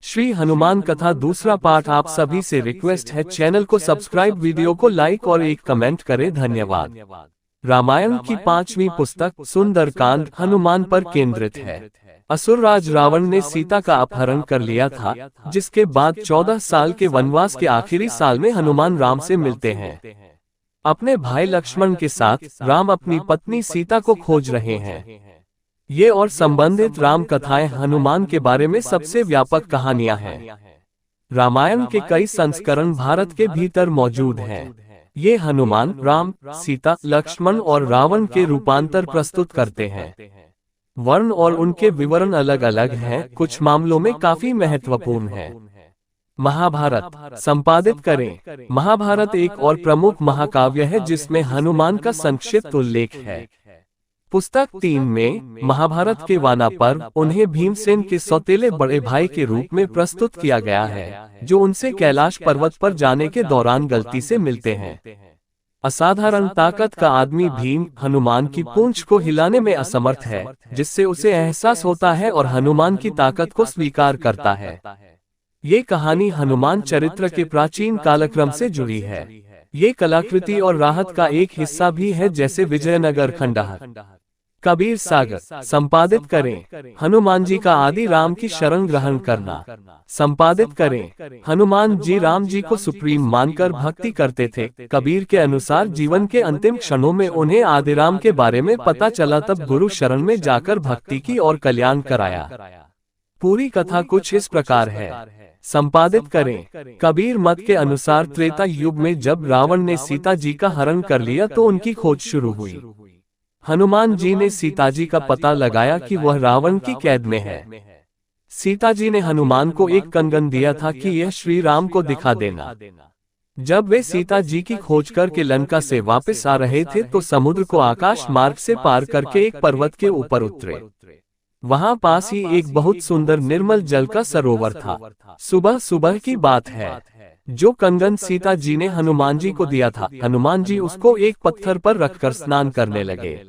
श्री हनुमान कथा दूसरा पाठ। आप सभी से रिक्वेस्ट है, चैनल को सब्सक्राइब, वीडियो को लाइक और एक कमेंट करें। धन्यवाद। रामायण की 5वीं पुस्तक सुंदरकांड हनुमान पर केंद्रित है। असुरराज रावण ने सीता का अपहरण कर लिया था, जिसके बाद 14 साल के वनवास के आखिरी साल में हनुमान राम से मिलते हैं। अपने भाई लक्ष्मण के साथ राम अपनी पत्नी सीता को खोज रहे हैं। ये और संबंधित राम कथाएं हनुमान के बारे में सबसे व्यापक कहानियां हैं। रामायण के कई संस्करण भारत के भीतर मौजूद हैं। ये हनुमान, राम, सीता, लक्ष्मण और रावण के रूपांतर प्रस्तुत करते हैं। वर्ण और उनके विवरण अलग अलग हैं, कुछ मामलों में काफी महत्वपूर्ण है। महाभारत संपादित करें। महाभारत एक और प्रमुख महाकाव्य है जिसमें हनुमान का संक्षिप्त उल्लेख है। पुस्तक 3 में महाभारत के वाना पर्व उन्हें भीमसेन के सौतेले बड़े भाई के रूप में प्रस्तुत किया गया है, जो उनसे कैलाश पर्वत पर जाने के दौरान गलती से मिलते हैं। असाधारण ताकत का आदमी भीम हनुमान की पूंछ को हिलाने में असमर्थ है, जिससे उसे एहसास होता है और हनुमान की ताकत को स्वीकार करता है। ये कहानी हनुमान चरित्र के प्राचीन कालक्रम से जुड़ी है। ये कलाकृति और राहत का एक हिस्सा भी है, जैसे विजयनगर खंडहर। कबीर सागर संपादित करें। हनुमान जी का आदि राम की शरण ग्रहण करना। संपादित करें। हनुमान जी राम जी को सुप्रीम मानकर भक्ति करते थे। कबीर के अनुसार जीवन के अंतिम क्षणों में उन्हें आदिराम के बारे में पता चला, तब गुरु शरण में जाकर भक्ति की और कल्याण कराया। पूरी कथा कुछ इस प्रकार है। संपादित करें। कबीर मत के अनुसार त्रेता युग में जब रावण ने सीता जी का हरण कर लिया तो उनकी खोज शुरू हुई। हनुमान जी ने सीता जी का पता लगाया कि वह रावण की कैद में है। सीता जी ने हनुमान को एक कंगन दिया था कि यह श्री राम को दिखा देना। जब वे सीता जी की खोज करके लंका से वापस आ रहे थे तो समुद्र को आकाश मार्ग से पार करके एक पर्वत के ऊपर उतरे। वहां पास ही एक बहुत सुंदर निर्मल जल का सरोवर था। सुबह सुबह की बात है। जो कंगन सीता जी ने हनुमान जी को दिया था, हनुमान जी उसको एक पत्थर पर रखकर स्नान करने लगे।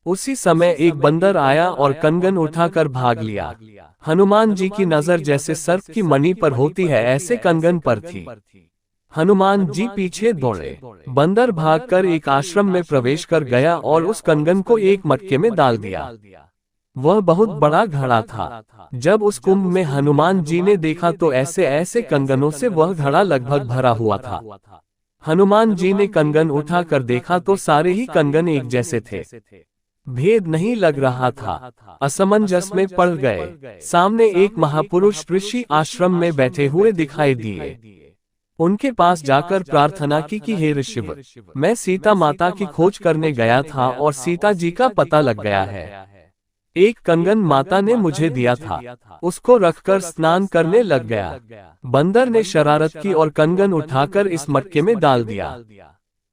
उसी समय एक बंदर आया और कंगन उठाकर भाग लिया। हनुमान जी की नजर जैसे सर्प की मणि पर होती है, ऐसे कंगन पर थी। हनुमान जी पीछे दौड़े। बंदर भागकर एक आश्रम में प्रवेश कर गया और उस कंगन को एक मटके में डाल दिया। वह बहुत बड़ा घड़ा था। जब उस कुंभ में हनुमान जी ने देखा तो ऐसे ऐसे कंगनों से वह घड़ा लगभग भरा हुआ था। हनुमान जी ने कंगन उठाकर देखा तो सारे ही कंगन एक जैसे थे। भेद नहीं लग रहा था। असमंजस में पड़ गए। सामने एक महापुरुष ऋषि आश्रम में बैठे हुए दिखाई दिए। उनके पास जाकर प्रार्थना की कि हे ऋषिवर, मैं सीता माता की खोज करने गया था और सीता जी का पता लग गया है। एक कंगन माता ने मुझे दिया था, उसको रखकर स्नान करने लग गया। बंदर ने शरारत की और कंगन उठाकर इस मटके में डाल दिया।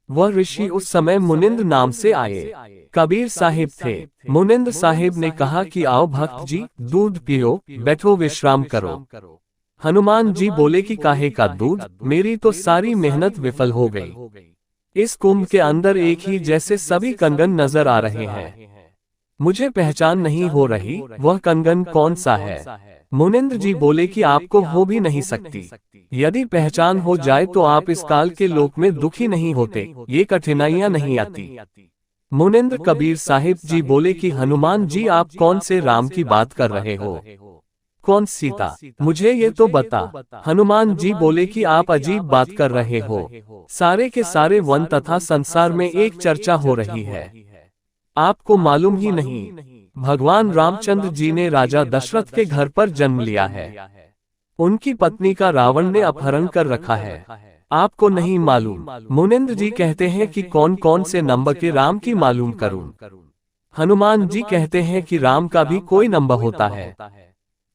वह ऋषि उस समय मुनिंद्र नाम से आए। कबीर साहिब थे। मुनिंद्र साहिब ने कहा कि आओ भक्त जी, दूध पियो, बैठो विश्राम करो। हनुमान जी बोले कि काहे का दूध, मेरी तो सारी मेहनत विफल हो गई। इस कुंभ के अंदर एक ही जैसे सभी कंगन नजर आ रहे हैं। मुझे पहचान नहीं हो रही, वह कंगन कौन सा है? मुनिंद्र जी बोले कि आपको हो भी नहीं सकती। यदि पहचान हो जाए तो आप इस काल के लोक में दुखी नहीं होते, ये कठिनाइयां नहीं आती। मुनिंद्र कबीर साहिब जी बोले कि हनुमान जी, आप कौन से राम की बात कर रहे हो? कौन सीता? मुझे ये तो बता। हनुमान जी बोले कि आप अजीब बात कर रहे हो। सारे के सारे वन तथा संसार में एक चर्चा हो रही है, आपको मालूम ही नहीं। भगवान रामचंद्र जी ने राजा दशरथ के घर पर जन्म लिया है। उनकी पत्नी का रावण ने अपहरण कर रखा है, आपको नहीं मालूम। मुनिंद्र जी कहते हैं कि कौन कौन से नंबर के राम की मालूम करूं? हनुमान जी कहते हैं कि राम का भी कोई नंबर होता है।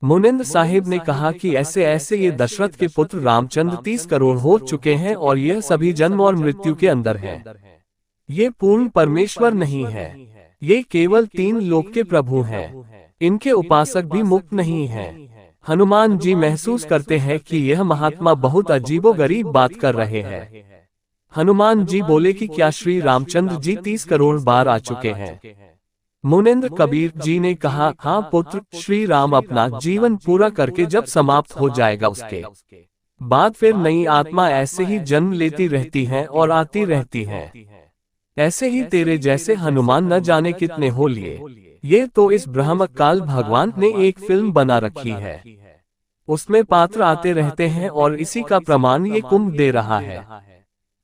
मुनिंद्र साहिब ने कहा कि ऐसे ऐसे ये दशरथ के पुत्र रामचंद्र 30 करोड़ हो चुके हैं और यह सभी जन्म और मृत्यु के अंदर हैं। ये पूर्ण परमेश्वर नहीं है, ये केवल 3 लोक के प्रभु हैं। इनके उपासक भी मुक्त नहीं हैं। हनुमान जी महसूस करते हैं कि यह महात्मा बहुत अजीबोगरीब बात कर रहे हैं। हनुमान जी बोले कि क्या श्री रामचंद्र जी 30 करोड़ बार आ चुके हैं? मुनिंद्र कबीर जी ने कहा, हाँ पुत्र, श्री राम अपना जीवन पूरा करके जब समाप्त हो जाएगा उसके बाद फिर नई आत्मा ऐसे ही जन्म लेती रहती है और आती रहती है। ऐसे ही तेरे जैसे हनुमान न जाने कितने हो लिए। ये तो इस ब्रह्म काल भगवान ने एक फिल्म बना रखी है, उसमें पात्र आते रहते हैं और इसी का प्रमाण ये कुंभ दे रहा है।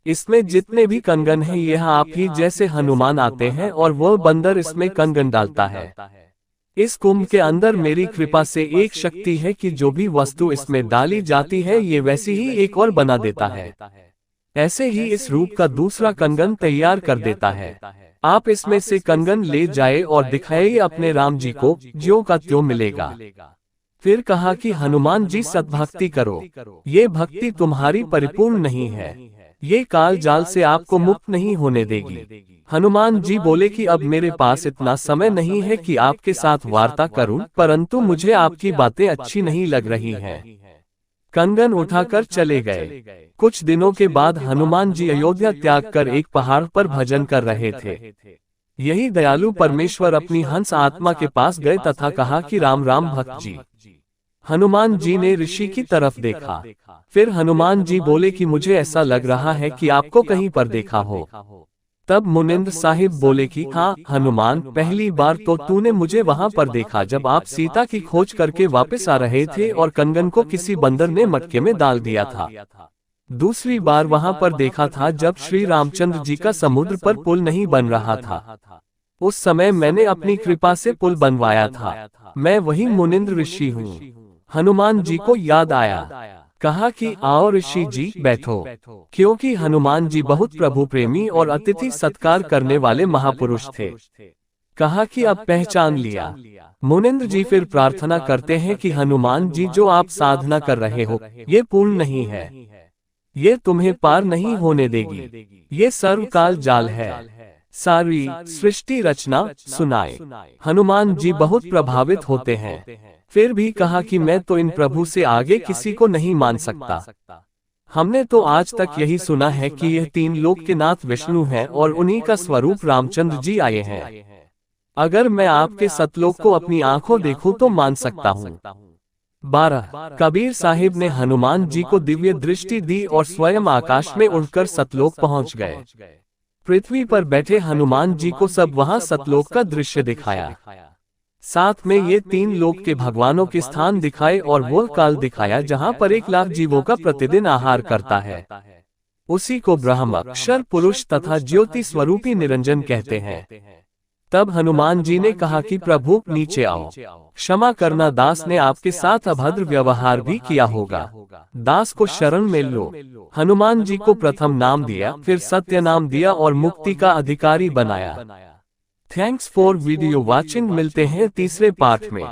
इसमें जितने भी कंगन हैं यह आप ही जैसे हनुमान आते हैं और वह बंदर इसमें कंगन डालता है। इस कुंभ के अंदर मेरी कृपा से एक शक्ति है कि जो भी वस्तु इसमें डाली जाती है ये वैसी ही एक और बना देता है। ऐसे ही इस रूप का दूसरा कंगन तैयार कर देता है। आप इसमें से कंगन ले जाए और दिखाइए अपने राम जी को, ज्यों का त्यों मिलेगा। फिर कहा कि हनुमान जी सद्भक्ति करो, ये भक्ति तुम्हारी परिपूर्ण नहीं है, ये काल जाल से आपको मुक्त नहीं होने देगी। हनुमान जी बोले कि अब मेरे पास इतना समय नहीं है कि आपके साथ वार्ता करूं, परंतु मुझे आपकी बातें अच्छी नहीं लग रही हैं। कंगन उठाकर चले गए। कुछ दिनों के बाद हनुमान जी अयोध्या त्याग कर एक पहाड़ पर भजन कर रहे थे। यही दयालु परमेश्वर अपनी हंस आत्मा के पास गए तथा कहा कि राम राम भक्त जी। हनुमान जी ने ऋषि की तरफ देखा। फिर हनुमान जी बोले कि मुझे ऐसा लग रहा है कि आपको कहीं पर देखा हो। तब मुनिंद्र साहिब बोले कि हाँ हनुमान, पहली बार तो तूने मुझे वहाँ पर देखा जब आप सीता की खोज करके वापस आ रहे थे और कंगन को किसी बंदर ने मटके में डाल दिया था। दूसरी बार वहाँ पर देखा था जब श्री रामचंद्र जी का समुद्र पर पुल नहीं बन रहा था। उस समय मैंने अपनी कृपा से पुल बनवाया था। मैं वही मुनिंद्र ऋषि हूँ। हनुमान जी को याद आया, कहा कि आओ ऋषि जी बैठो, क्योंकि हनुमान जी बहुत प्रभु प्रेमी और अतिथि सत्कार करने वाले महापुरुष थे। कहा कि अब पहचान लिया। मुनिंद्र जी फिर प्रार्थना करते हैं कि हनुमान जी जो आप साधना कर रहे हो ये पूर्ण नहीं है, ये तुम्हें पार नहीं होने देगी, ये सर्वकाल जाल है, सारी सृष्टि रचना सुनाए। हनुमान जी बहुत प्रभावित होते हैं। फिर भी कहा कि मैं तो इन प्रभु से आगे किसी को नहीं मान सकता। हमने तो आज तक यही सुना है कि यह तीन लोक के नाथ विष्णु हैं और उन्हीं का स्वरूप रामचंद्र जी आए हैं। अगर मैं आपके सतलोक को अपनी आंखों देखूं तो मान सकता हूँ। 12 कबीर साहिब ने हनुमान जी को दिव्य दृष्टि दी और स्वयं आकाश में उड़कर सतलोक पहुँच गए। पृथ्वी पर बैठे हनुमान जी को सब वहाँ सतलोक का दृश्य दिखाया। साथ में ये तीन लोक के भगवानों के स्थान दिखाए और वो काल दिखाया जहाँ पर 1 लाख जीवों का प्रतिदिन आहार करता है। उसी को ब्रह्म अक्षर पुरुष तथा ज्योति स्वरूपी निरंजन कहते हैं। तब हनुमान जी ने कहा कि प्रभु नीचे आओ, क्षमा करना, दास ने आपके साथ अभद्र व्यवहार भी किया होगा, दास को शरण में लो। हनुमान जी को प्रथम नाम दिया, फिर सत्य नाम दिया और मुक्ति का अधिकारी बनाया। Thanks for video watching. मिलते हैं तीसरे पार्ट में।